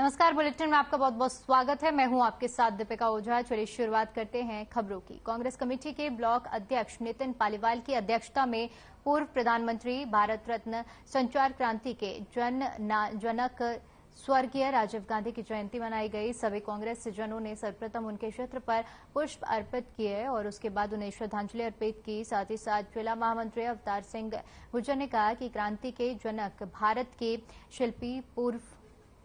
नमस्कार, बुलेटिन में आपका बहुत बहुत स्वागत है। मैं हूं आपके साथ दीपिका ओझा। चलिए शुरुआत करते हैं खबरों की। कांग्रेस कमेटी के ब्लॉक अध्यक्ष नितिन पालीवाल की अध्यक्षता में पूर्व प्रधानमंत्री, भारत रत्न, संचार क्रांति के जनक स्वर्गीय राजीव गांधी की जयंती मनाई गई। सभी कांग्रेस जनों ने सर्वप्रथम उनके चित्र पर पुष्प अर्पित किए और उसके बाद उन्हें श्रद्धांजलि अर्पित की। साथ ही साथ जिला महामंत्री अवतार सिंह गुर्जर ने कहा कि क्रांति के जनक, भारत के शिल्पी, पूर्व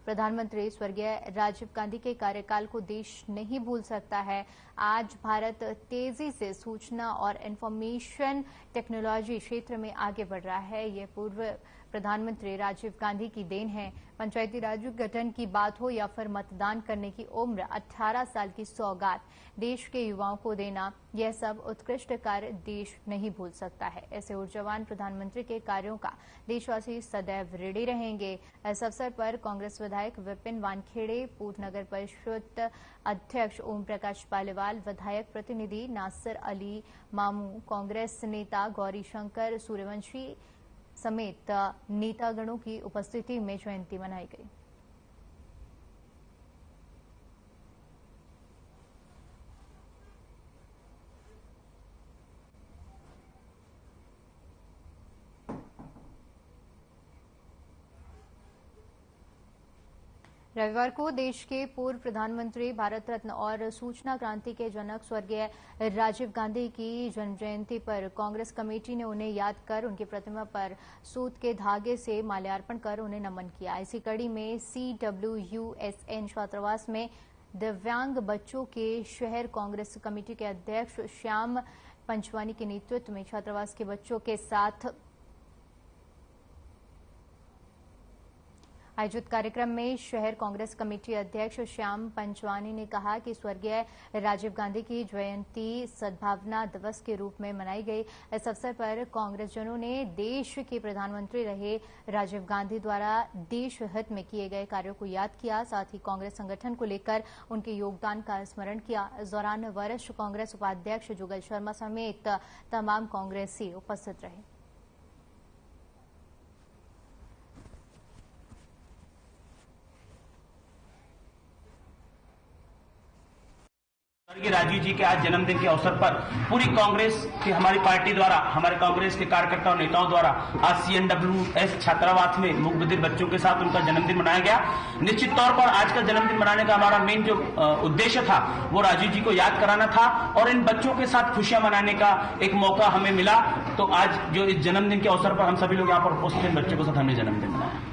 प्रधानमंत्री स्वर्गीय राजीव गांधी के कार्यकाल को देश नहीं भूल सकता है। आज भारत तेजी से सूचना और इंफॉर्मेशन टेक्नोलॉजी क्षेत्र में आगे बढ़ रहा है। ये पूर्व प्रधानमंत्री राजीव गांधी की देन है। पंचायती राज गठन की बात हो या फिर मतदान करने की उम्र, 18 साल की सौगात देश के युवाओं को देना, यह सब उत्कृष्ट कार्य देश नहीं भूल सकता है। ऐसे ऊर्जावान प्रधानमंत्री के कार्यों का देशवासी सदैव ऋणी रहेंगे। इस अवसर पर कांग्रेस विधायक विपिन वानखेड़े, पूर्व नगर परिषद अध्यक्ष ओम प्रकाश पालीवाल, विधायक प्रतिनिधि नासिर अली मामू, कांग्रेस नेता गौरी शंकर सूर्यवंशी समेत नेतागणों की उपस्थिति में जयंती मनाई गई। रविवार को देश के पूर्व प्रधानमंत्री, भारत रत्न और सूचना क्रांति के जनक स्वर्गीय राजीव गांधी की जन्म जयंती पर कांग्रेस कमेटी ने उन्हें याद कर उनकी प्रतिमा पर सूत के धागे से माल्यार्पण कर उन्हें नमन किया। इसी कड़ी में CWUSN छात्रावास में दिव्यांग बच्चों के शहर कांग्रेस कमेटी के अध्यक्ष श्याम पंचवानी के नेतृत्व में छात्रावास के बच्चों के साथ आयोजित कार्यक्रम में शहर कांग्रेस कमेटी अध्यक्ष श्याम पंचवानी ने कहा कि स्वर्गीय राजीव गांधी की जयंती सद्भावना दिवस के रूप में मनाई गई। इस अवसर पर कांग्रेसजनों ने देश के प्रधानमंत्री रहे राजीव गांधी द्वारा देश हित में किए गए कार्यों को याद किया। साथ ही कांग्रेस संगठन को लेकर उनके योगदान का स्मरण किया। इस दौरान वरिष्ठ कांग्रेस उपाध्यक्ष जुगल शर्मा समेत तमाम कांग्रेसी उपस्थित रहे। स्वर्गीय राजीव जी के आज जन्मदिन के अवसर पर पूरी कांग्रेस की हमारी पार्टी द्वारा, हमारे कांग्रेस के कार्यकर्ताओं नेताओं द्वारा आज CNWS छात्रावास में मूक बधिर बच्चों के साथ उनका जन्मदिन मनाया गया। निश्चित तौर पर आज का जन्मदिन मनाने का हमारा मेन जो उद्देश्य था वो राजीव जी को याद कराना था और इन बच्चों के साथ खुशियां मनाने का एक मौका हमें मिला। तो आज जो इस जन्मदिन के अवसर पर हम सभी लोग यहाँ पर उपस्थित इन बच्चों के साथ हमने जन्मदिन मनाया।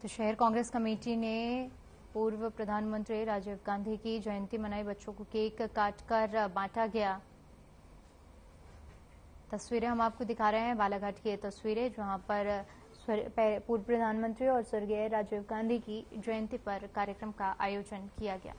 तो शहर कांग्रेस कमेटी ने पूर्व प्रधानमंत्री राजीव गांधी की जयंती मनाई। बच्चों को केक काटकर बांटा गया। तस्वीरें हम आपको दिखा रहे हैं, बालाघाट की ये तस्वीरें जहां पर पूर्व प्रधानमंत्री और स्वर्गीय राजीव गांधी की जयंती पर कार्यक्रम का आयोजन किया गया।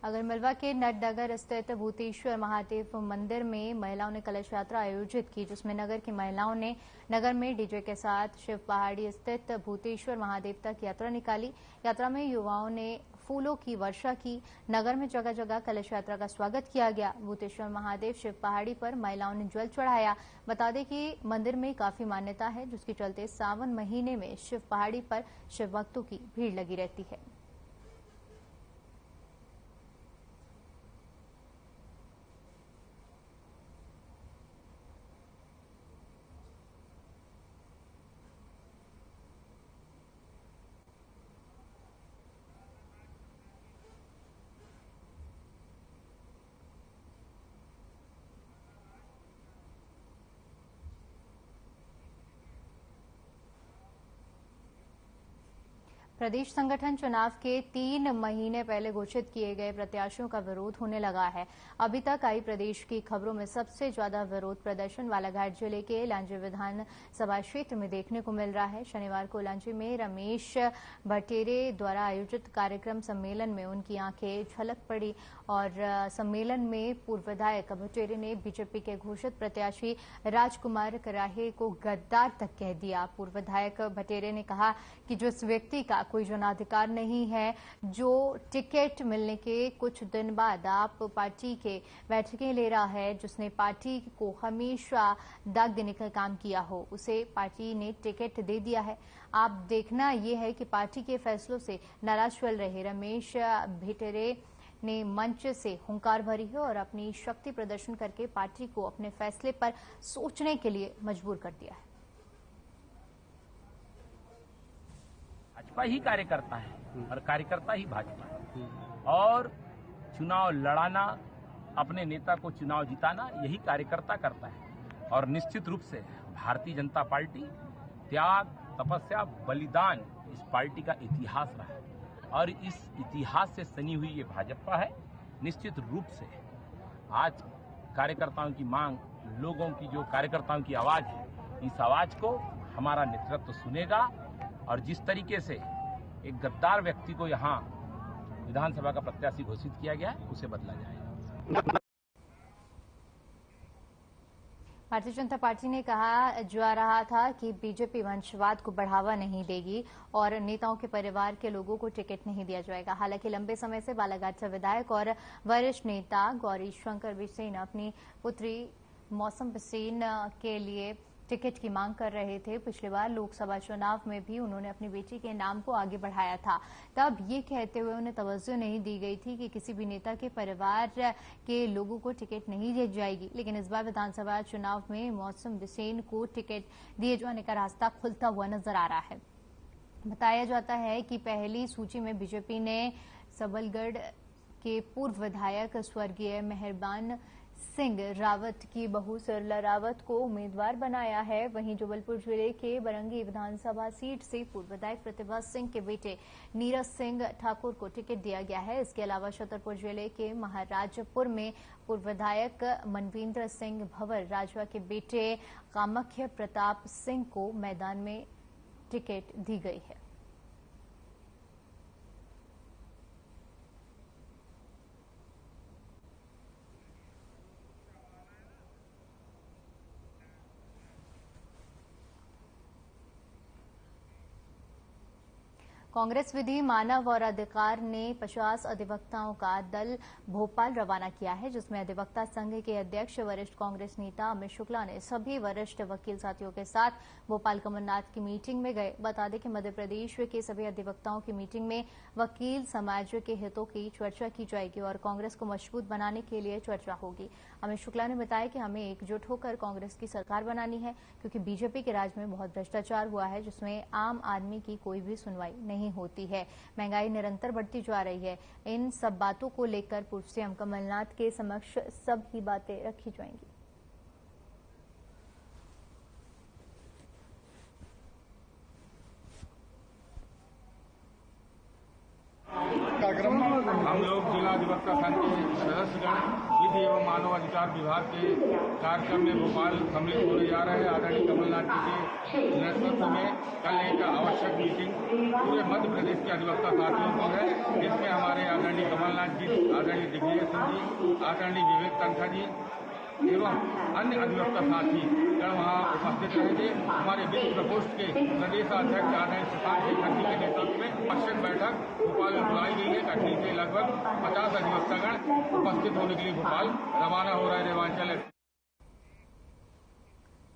आगरमालवा के नटनगर स्थित भूतेश्वर महादेव मंदिर में महिलाओं ने कलश यात्रा आयोजित की, जिसमें नगर की महिलाओं ने नगर में डीजे के साथ शिव पहाड़ी स्थित भूतेश्वर महादेव तक यात्रा निकाली। यात्रा में युवाओं ने फूलों की वर्षा की। नगर में जगह जगह कलश यात्रा का स्वागत किया गया। भूतेश्वर महादेव शिव पहाड़ी पर महिलाओं ने जल चढ़ाया। बता दें कि मंदिर में काफी मान्यता है, जिसके चलते सावन महीने में शिव पहाड़ी पर शिव भक्तों की भीड़ लगी रहती है। प्रदेश संगठन चुनाव के 3 महीने पहले घोषित किए गए प्रत्याशियों का विरोध होने लगा है। अभी तक आई प्रदेश की खबरों में सबसे ज्यादा विरोध प्रदर्शन बालाघाट जिले के लांजी विधानसभा क्षेत्र में देखने को मिल रहा है। शनिवार को लांजी में रमेश भटेरे द्वारा आयोजित कार्यक्रम सम्मेलन में उनकी आंखें झलक पड़ी और सम्मेलन में पूर्व विधायक भटेरे ने बीजेपी के घोषित प्रत्याशी राजकुमार कराहे को गद्दार तक कह दिया। पूर्व विधायक भटेरे ने कहा कि जिस व्यक्ति का कोई जनाधिकार नहीं है, जो टिकट मिलने के कुछ दिन बाद आप पार्टी के बैठकें ले रहा है, जिसने पार्टी को हमेशा दाग देने का काम किया हो, उसे पार्टी ने टिकट दे दिया है। आप देखना ये है कि पार्टी के फैसलों से नाराज चल रहे रमेश भटेरे ने मंच से हुंकार भरी है और अपनी शक्ति प्रदर्शन करके पार्टी को अपने फैसले पर सोचने के लिए मजबूर कर दिया है। भाजपा ही कार्यकर्ता है और कार्यकर्ता ही भाजपा है और चुनाव लड़ाना, अपने नेता को चुनाव जिताना यही कार्यकर्ता करता है। और निश्चित रूप से भारतीय जनता पार्टी त्याग, तपस्या, बलिदान इस पार्टी का इतिहास रहा है और इस इतिहास से सनी हुई ये भाजपा है। निश्चित रूप से आज कार्यकर्ताओं की मांग, लोगों की जो कार्यकर्ताओं की आवाज है, इस आवाज को हमारा नेतृत्व सुनेगा और जिस तरीके से एक गद्दार व्यक्ति को यहाँ विधानसभा का प्रत्याशी घोषित किया गया है, उसे बदला जाएगा। भारतीय जनता पार्टी ने कहा जा रहा था कि बीजेपी वंशवाद को बढ़ावा नहीं देगी और नेताओं के परिवार के लोगों को टिकट नहीं दिया जाएगा। हालांकि लंबे समय से बालाघाट से विधायक और वरिष्ठ नेता गौरी शंकर बिसेन अपनी पुत्री मौसम बिसेन के लिए टिकट की मांग कर रहे थे। पिछली बार लोकसभा चुनाव में भी उन्होंने अपनी बेटी के नाम को आगे बढ़ाया था। तब ये कहते हुए उन्हें तवज्जो नहीं दी गई थी कि किसी भी नेता के परिवार के लोगों को टिकट नहीं दी जाएगी। लेकिन इस बार विधानसभा चुनाव में मौसम बिसेन को टिकट दिए जाने का रास्ता खुलता हुआ नजर आ रहा है। बताया जाता है कि पहली सूची में बीजेपी ने सबलगढ़ के पूर्व विधायक स्वर्गीय मेहरबान सिंह रावत की बहू सरला रावत को उम्मीदवार बनाया है। वहीं जबलपुर जिले के बरंगी विधानसभा सीट से पूर्व विधायक प्रतिभा सिंह के बेटे नीरज सिंह ठाकुर को टिकट दिया गया है। इसके अलावा छतरपुर जिले के महाराजपुर में पूर्व विधायक मनविंदर सिंह भंवर राजवा के बेटे कामख्य प्रताप सिंह को मैदान में टिकट दी गई है। कांग्रेस विधि, मानव और अधिकार ने 50 अधिवक्ताओं का दल भोपाल रवाना किया है, जिसमें अधिवक्ता संघ के अध्यक्ष वरिष्ठ कांग्रेस नेता अमित शुक्ला ने सभी वरिष्ठ वकील साथियों के साथ भोपाल कमलनाथ की मीटिंग में गए। बता दें कि मध्य प्रदेश के सभी अधिवक्ताओं की मीटिंग में वकील समाज के हितों की चर्चा की जाएगी और कांग्रेस को मजबूत बनाने के लिए चर्चा होगी। अमित शुक्ला ने बताया कि हमें एकजुट होकर कांग्रेस की सरकार बनानी है, क्योंकि बीजेपी के राज में बहुत भ्रष्टाचार हुआ है, जिसमें आम आदमी की कोई भी सुनवाई नहीं होती है। महंगाई निरंतर बढ़ती जा रही है। इन सब बातों को लेकर पूर्व सीएम कमलनाथ के समक्ष सब ही बातें रखी जाएंगी। हम लोग जिला अधिवक्ता संघ के सदस्यगण विधि एवं मानव अधिकार विभाग के कार्यक्रम में भोपाल सम्मिलित होने जा रहे हैं। आदरणीय कमलनाथ जी के नेतृत्व में कल एक आवश्यक मीटिंग पूरे मध्य प्रदेश के अधिवक्ता साथियों को है, जिसमें हमारे आदरणीय कमलनाथ जी, आदरणीय दिग्विजय सिंह जी, आदरणीय विवेक तनखा जी एवं अन्य अधिवक्ता साथी गण वहाँ उपस्थित रहेंगे। हमारे वित्त प्रकोष्ठ के प्रदेशाध्यक्ष आदरणीय प्रशांत शेखर जी के नेतृत्व में आवश्यक बैठक भोपाल में बुलाई गई है। कटनी से लगभग 50 अधिवक्तागण उपस्थित होने के लिए भोपाल रवाना हो रहे रेवांचल।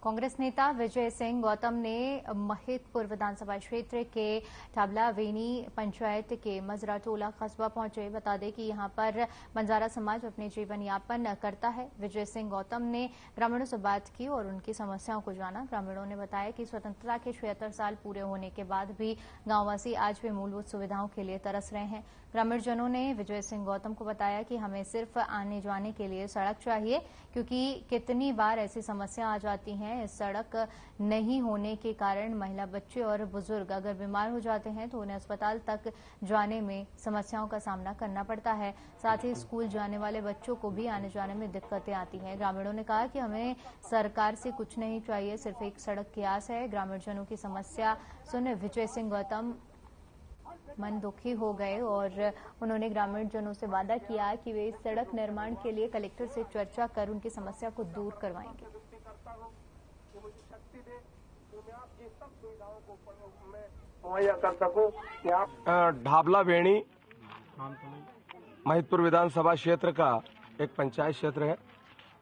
कांग्रेस नेता विजय सिंह गौतम ने महिदपुर विधानसभा क्षेत्र के टाबलावेनी पंचायत के मजरा टोला कस्बा पहुंचे। बता दें कि यहां पर बंजारा समाज अपने जीवन यापन करता है। विजय सिंह गौतम ने ग्रामीणों से बात की और उनकी समस्याओं को जाना। ग्रामीणों ने बताया कि स्वतंत्रता के 76 साल पूरे होने के बाद भी गांववासी आज भी मूलभूत सुविधाओं के लिए तरस रहे हैं। ग्रामीण जनों ने विजय सिंह गौतम को बताया कि हमें सिर्फ आने जाने के लिए सड़क चाहिए, क्योंकि कितनी बार ऐसी समस्या आ जाती हैं। इस सड़क नहीं होने के कारण महिला, बच्चे और बुजुर्ग अगर बीमार हो जाते हैं तो उन्हें अस्पताल तक जाने में समस्याओं का सामना करना पड़ता है। साथ ही स्कूल जाने वाले बच्चों को भी आने जाने में दिक्कतें आती हैं। ग्रामीणों ने कहा कि हमें सरकार से कुछ नहीं चाहिए, सिर्फ एक सड़क की आस है। ग्रामीण जनों की समस्या सुन विजय सिंह गौतम मन दुखी हो गए और उन्होंने ग्रामीण जनों से वादा किया कि वे इस सड़क निर्माण के लिए कलेक्टर से चर्चा कर उनकी समस्या को दूर करवाएंगे। कर सकूं ढाबला वेणी महिदपुर विधानसभा क्षेत्र का एक पंचायत क्षेत्र है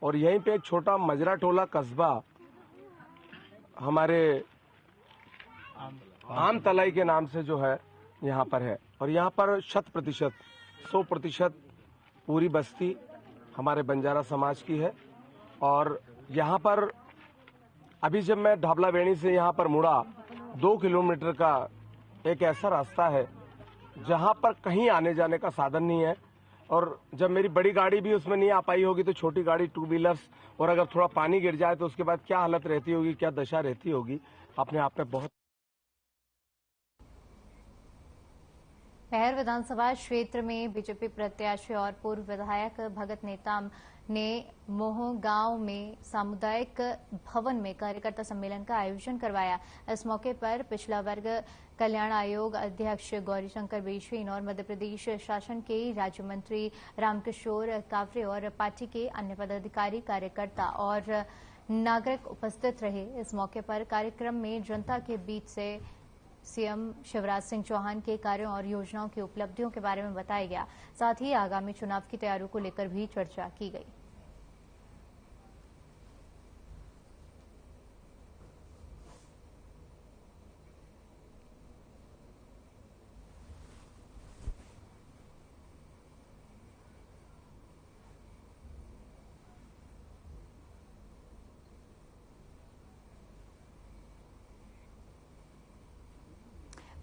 और यहीं पे एक छोटा मजरा टोला कस्बा हमारे आम तलाई के नाम से जो है यहाँ पर है और यहाँ पर 100% पूरी बस्ती हमारे बंजारा समाज की है। और यहाँ पर अभी जब मैं ढाबला वेणी से यहाँ पर मुड़ा 2 किलोमीटर का एक ऐसा रास्ता है जहाँ पर कहीं आने जाने का साधन नहीं है और जब मेरी बड़ी गाड़ी भी उसमें नहीं आ पाई होगी तो छोटी गाड़ी, 2 व्हीलर्स, और अगर थोड़ा पानी गिर जाए तो उसके बाद क्या हालत रहती होगी, क्या दशा रहती होगी, अपने आप में बहुत। बहर विधानसभा क्षेत्र में बीजेपी प्रत्याशी और पूर्व विधायक भगत नेताम ने मोह गांव में सामुदायिक भवन में कार्यकर्ता सम्मेलन का आयोजन करवाया। इस मौके पर पिछड़ा वर्ग कल्याण आयोग अध्यक्ष गौरीशंकर बेशवीन और मध्य प्रदेश शासन के राज्य मंत्री रामकिशोर कावरे और पार्टी के अन्य पदाधिकारी, कार्यकर्ता और नागरिक उपस्थित रहे। इस मौके पर कार्यक्रम में जनता के बीच से सीएम शिवराज सिंह चौहान के कार्यों और योजनाओं की उपलब्धियों के बारे में बताया गया। साथ ही आगामी चुनाव की तैयारियों को लेकर भी चर्चा की गई।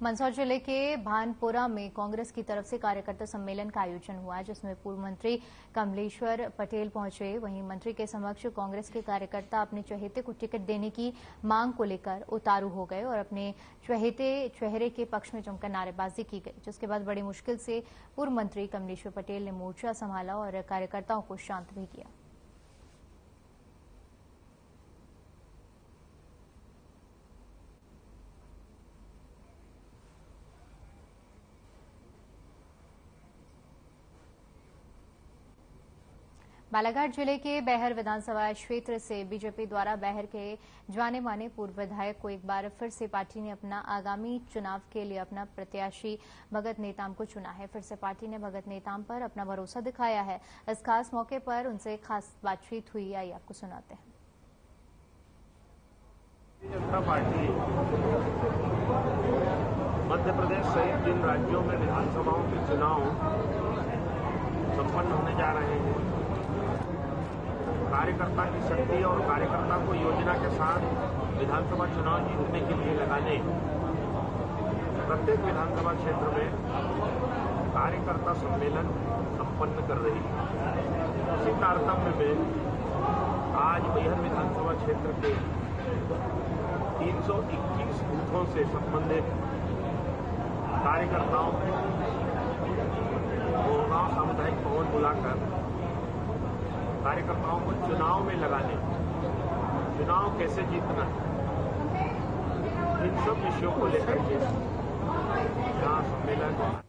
मंदसौर जिले के भानपुरा में कांग्रेस की तरफ से कार्यकर्ता सम्मेलन का आयोजन हुआ, जिसमें पूर्व मंत्री कमलेश्वर पटेल पहुंचे। वहीं मंत्री के समक्ष कांग्रेस के कार्यकर्ता अपने चहेते को टिकट देने की मांग को लेकर उतारू हो गए और अपने चहेते चेहरे के पक्ष में जमकर नारेबाजी की गई, जिसके बाद बड़ी मुश्किल से पूर्व मंत्री कमलेश्वर पटेल ने मोर्चा संभाला और कार्यकर्ताओं को शांत भी किया। बालाघाट जिले के बहर विधानसभा क्षेत्र से बीजेपी द्वारा बहर के जाने माने पूर्व विधायक को एक बार फिर से पार्टी ने अपना आगामी चुनाव के लिए अपना प्रत्याशी भगत नेताम को चुना है। फिर से पार्टी ने भगत नेताम पर अपना भरोसा दिखाया है। इस खास मौके पर उनसे खास बातचीत हुई, आइए आपको सुनाते हैं। जनता पार्टी मध्य प्रदेश सहित जिन राज्यों में विधानसभाओं के चुनाव संपन्न होने जा रहे हैं, कार्यकर्ता की शक्ति और कार्यकर्ता को योजना के साथ विधानसभा चुनाव जीतने के लिए लगाने प्रत्येक विधानसभा क्षेत्र में कार्यकर्ता सम्मेलन संपन्न कर रही है। उसी तारतम्य में आज बहर विधानसभा क्षेत्र के 321 बूथों से संबंधित कार्यकर्ताओं को सामुदायिक भवन बुलाकर कार्यकर्ताओं को चुनाव में लगाने, चुनाव कैसे जीतना है, इन सब विषयों को लेकर के यहाँ सम्मेलन।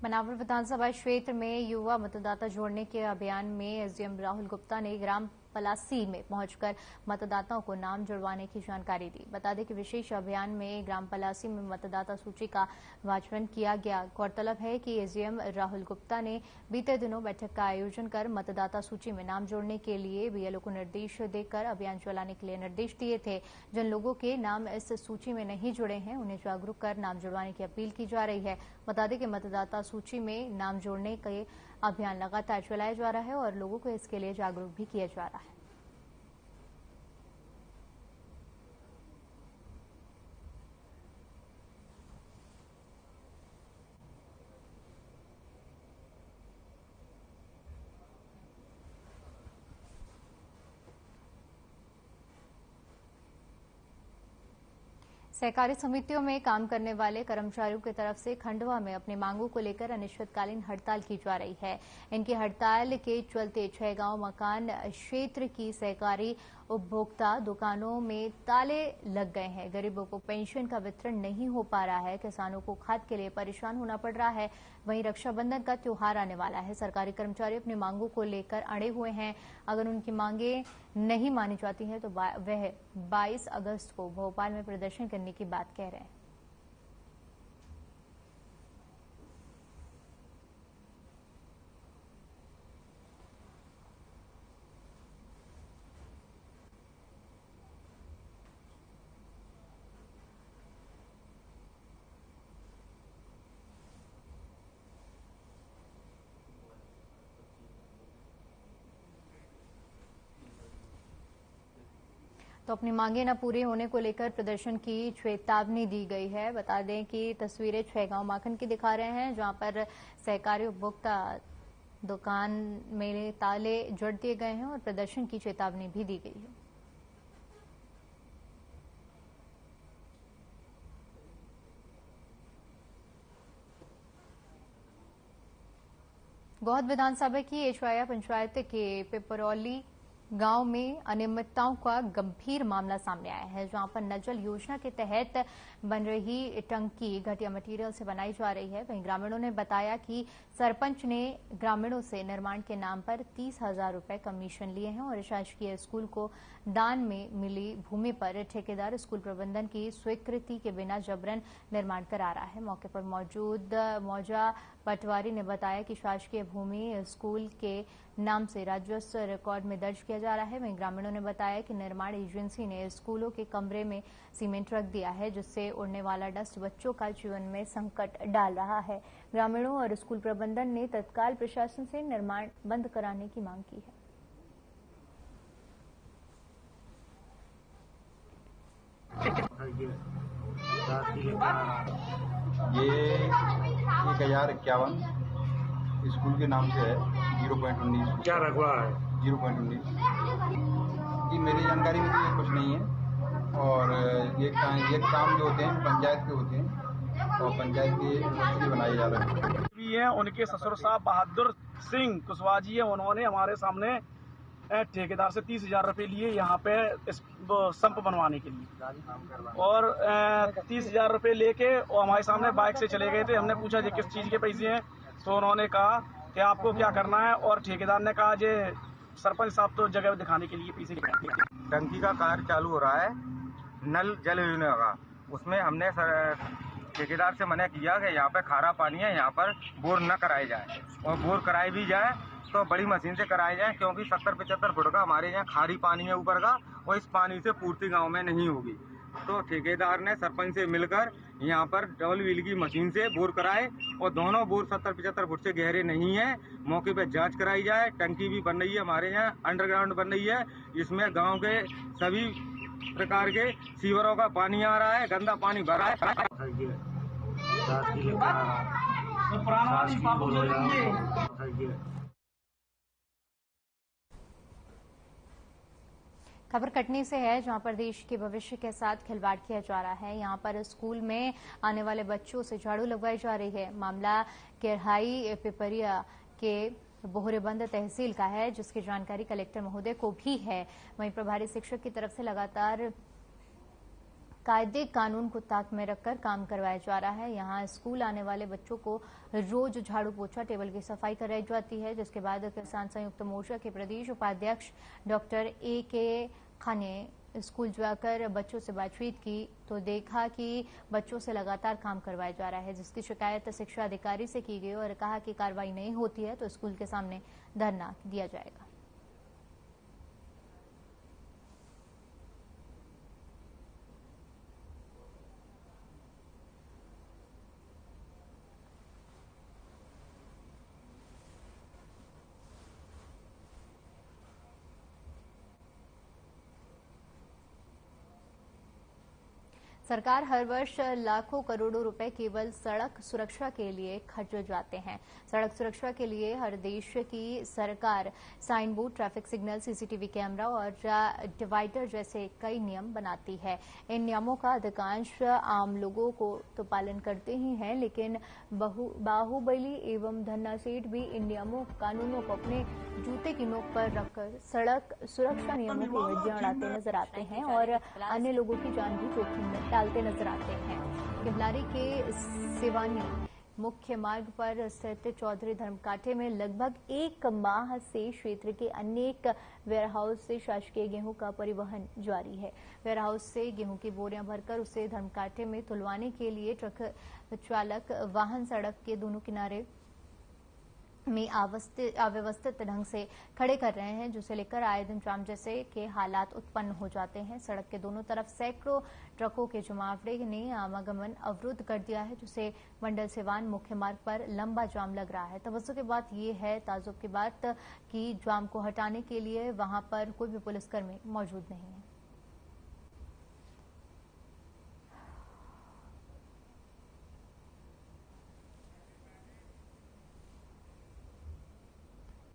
मनावर विधानसभा क्षेत्र में युवा मतदाता जोड़ने के अभियान में एसडीएम राहुल गुप्ता ने ग्राम पलासी में पहुंचकर मतदाताओं को नाम जुड़वाने की जानकारी दी। बता दें कि विशेष अभियान में ग्राम पलासी में मतदाता सूची का वाचन किया गया। गौरतलब है कि एसडीएम राहुल गुप्ता ने बीते दिनों बैठक का आयोजन कर मतदाता सूची में नाम जोड़ने के लिए बीएलओ को निर्देश देकर अभियान चलाने के लिए निर्देश दिए थे। जिन लोगों के नाम इस सूची में नहीं जुड़े हैं, उन्हें जागरूक कर नाम जुड़वाने की अपील की जा रही है। बता दें कि मतदाता सूची में नाम जोड़ने के अभियान लगातार चलाया जा रहा है और लोगों को इसके लिए जागरूक भी किया जा रहा है। सहकारी समितियों में काम करने वाले कर्मचारियों की तरफ से खंडवा में अपनी मांगों को लेकर अनिश्चितकालीन हड़ताल की जा रही है। इनकी हड़ताल के चलते 6 गांव मकान क्षेत्र की सहकारी उपभोक्ता दुकानों में ताले लग गए हैं। गरीबों को पेंशन का वितरण नहीं हो पा रहा है। किसानों को खाद के लिए परेशान होना पड़ रहा है। वहीं रक्षाबंधन का त्योहार आने वाला है। सरकारी कर्मचारी अपनी मांगों को लेकर अड़े हुए हैं। अगर उनकी मांगें नहीं मानी जाती हैं तो वह 22 अगस्त को भोपाल में प्रदर्शन करने की बात कह रहे हैं। तो अपनी मांगे न पूरी होने को लेकर प्रदर्शन की चेतावनी दी गई है। बता दें कि तस्वीरें 6 गांव माखन की दिखा रहे हैं, जहां पर सहकारी उपभोक्ता दुकान में ताले जड़ दिए गए हैं और प्रदर्शन की चेतावनी भी दी गई है। गोहद विधानसभा की एचवाया पंचायत के पिपरौली गांव में अनियमितताओं का गंभीर मामला सामने आया है, जहां पर नल योजना के तहत बन रही टंकी घटिया मटेरियल से बनाई जा रही है। वहीं ग्रामीणों ने बताया कि सरपंच ने ग्रामीणों से निर्माण के नाम पर 30,000 रुपए कमीशन लिए हैं और शासकीय स्कूल को दान में मिली भूमि पर ठेकेदार स्कूल प्रबंधन की स्वीकृति के बिना जबरन निर्माण करा रहा है। मौके पर मौजूद मौजा पटवारी ने बताया कि शासकीय भूमि स्कूल के नाम से राजस्व रिकॉर्ड में दर्ज किया जा रहा है। वहीं ग्रामीणों ने बताया कि निर्माण एजेंसी ने स्कूलों के कमरे में सीमेंट रख दिया है, जिससे उड़ने वाला डस्ट बच्चों का जीवन में संकट डाल रहा है। ग्रामीणों और स्कूल प्रबंधन ने तत्काल प्रशासन से निर्माण बंद कराने की मांग की है। ये 1051 स्कूल के नाम से है। 0.19 क्या रखवा है? 0.19 जी, मेरी जानकारी में तो ये कुछ नहीं है। और ये काम जो होते हैं पंचायत के होते हैं और पंचायत की रजिस्ट्री बनाई जा रही है। उनके ससुर साहब बहादुर सिंह कुशवाहा जी है, उन्होंने हमारे सामने ठेकेदार से 30,000 रुपए लिए यहाँ पे संप बनवाने के लिए, और 30,000 रुपए लेके और हमारे सामने बाइक से चले गए थे। हमने पूछा जी किस चीज के पैसे हैं, तो उन्होंने कहा कि आपको क्या करना है, और ठेकेदार ने कहा जे सरपंच साहब तो जगह दिखाने के लिए पैसे। टंकी का कार्य चालू हो रहा है नल जल योजना का, उसमें हमने ठेकेदार से मना किया कि यहाँ पे खारा पानी है, यहाँ पर बोर न कराए जाए, और बोर कराए भी जाए तो बड़ी मशीन से कराए जाए, क्योंकि 70-75 फुट का हमारे यहाँ खारी पानी है ऊपर का, और इस पानी से पूर्ति गांव में नहीं होगी। तो ठेकेदार ने सरपंच से मिलकर यहाँ पर डबल व्हील की मशीन से बोर कराए, और दोनों बोर 70-75 फुट से गहरे नहीं है। मौके पे जांच कराई जाए। टंकी भी बन रही है हमारे यहाँ, अंडरग्राउंड बन रही है। इसमें गांव के सभी प्रकार के सीवरों का पानी आ रहा है, गंदा पानी भरा है। खबर कटनी से है, जहां पर देश के भविष्य के साथ खिलवाड़ किया जा रहा है। यहां पर स्कूल में आने वाले बच्चों से झाड़ू लगवाई जा रही है। मामला केरहाई पिपरिया के बोहरेबंद तहसील का है, जिसकी जानकारी कलेक्टर महोदय को भी है। वहीं प्रभारी शिक्षक की तरफ से लगातार कायदे कानून को ताक में रखकर काम करवाया जा रहा है। यहाँ स्कूल आने वाले बच्चों को रोज झाड़ू पोछा टेबल की सफाई कराई जाती है, जिसके बाद किसान संयुक्त मोर्चा के प्रदेश उपाध्यक्ष डॉक्टर A.K. खान ने स्कूल जाकर बच्चों से बातचीत की तो देखा कि बच्चों से लगातार काम करवाया जा रहा है, जिसकी शिकायत शिक्षा अधिकारी से की गई और कहा कि कार्रवाई नहीं होती है तो स्कूल के सामने धरना दिया जाएगा। सरकार हर वर्ष लाखों करोड़ों रुपए केवल सड़क सुरक्षा के लिए खर्च जाते हैं। सड़क सुरक्षा के लिए हर देश की सरकार sign board, traffic signal, CCTV camera और डिवाइडर जैसे कई नियम बनाती है। इन नियमों का अधिकांश आम लोगों को तो पालन करते ही हैं, लेकिन बाहुबली एवं धन्ना सेठ भी इन नियमों कानूनों को अपने जूते की नोक पर रखकर सड़क सुरक्षा नियमों की धज्जियां उड़ाते नजर आते हैं और अन्य लोगों की जान भी जोखिम में डालते नजर आते हैं। गिबलारी के सिवानी मुख्य मार्ग पर स्थित चौधरी धर्मकाठे में लगभग 1 माह से क्षेत्र के अनेक वेयरहाउस से शासकीय गेहूं का परिवहन जारी है। वेयरहाउस से गेहूं की बोरियां भरकर उसे धर्मकाठे में तुलवाने के लिए ट्रक चालक वाहन सड़क के दोनों किनारे में अव्यवस्थित ढंग से खड़े कर रहे हैं, जिसे लेकर आए दिन जाम जैसे के हालात उत्पन्न हो जाते हैं। सड़क के दोनों तरफ सैकड़ों ट्रकों के जमावड़े ने आवागमन अवरुद्ध कर दिया है, जिससे मंडल सिवान मुख्य मार्ग पर लंबा जाम लग रहा है। तवज्जो की बात यह है, ताजुब की बात कि जाम को हटाने के लिए वहां पर कोई भी पुलिसकर्मी मौजूद नहीं है।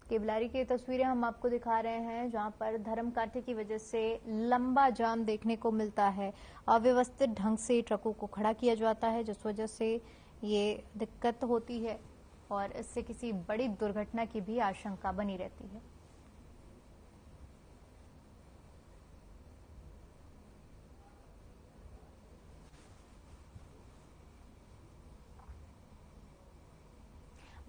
गिबलारी की तस्वीरें हम आपको दिखा रहे हैं, जहां पर धर्मकाठे की वजह से लंबा जाम देखने को मिलता है। अव्यवस्थित ढंग से ट्रकों को खड़ा किया जाता है, जिस वजह से ये दिक्कत होती है और इससे किसी बड़ी दुर्घटना की भी आशंका बनी रहती है।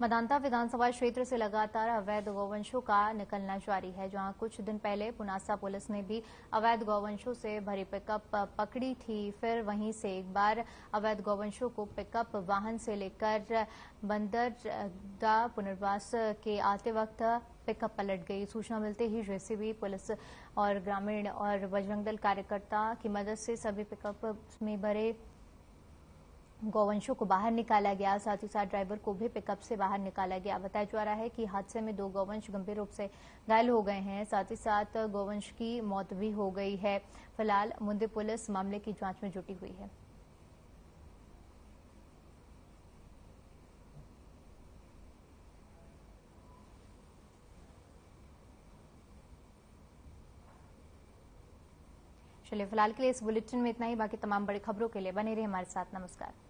मदांता विधानसभा क्षेत्र से लगातार अवैध गौवंशों का निकलना जारी है, जहां कुछ दिन पहले पुनासा पुलिस ने भी अवैध गौवंशों से भरी पिकअप पकड़ी थी। फिर वहीं से एक बार अवैध गौवंशों को पिकअप वाहन से लेकर बंदरगाह पुनर्वास के आते वक्त पिकअप पलट गई। सूचना मिलते ही जेसीबी, पुलिस और ग्रामीण और बजरंग दल कार्यकर्ता की मदद से सभी पिकअप में भरे गौवंशों को बाहर निकाला गया। साथ ही साथ ड्राइवर को भी पिकअप से बाहर निकाला गया। बताया जा रहा है कि हादसे में 2 गौवंश गंभीर रूप से घायल हो गए हैं। साथ ही साथ गौवंश की मौत भी हो गई है। फिलहाल मुंदे पुलिस मामले की जांच में जुटी हुई है। चलिए, फिलहाल के लिए इस बुलेटिन में इतना ही। बाकी तमाम बड़ी खबरों के लिए बने रहिए हमारे साथ। नमस्कार।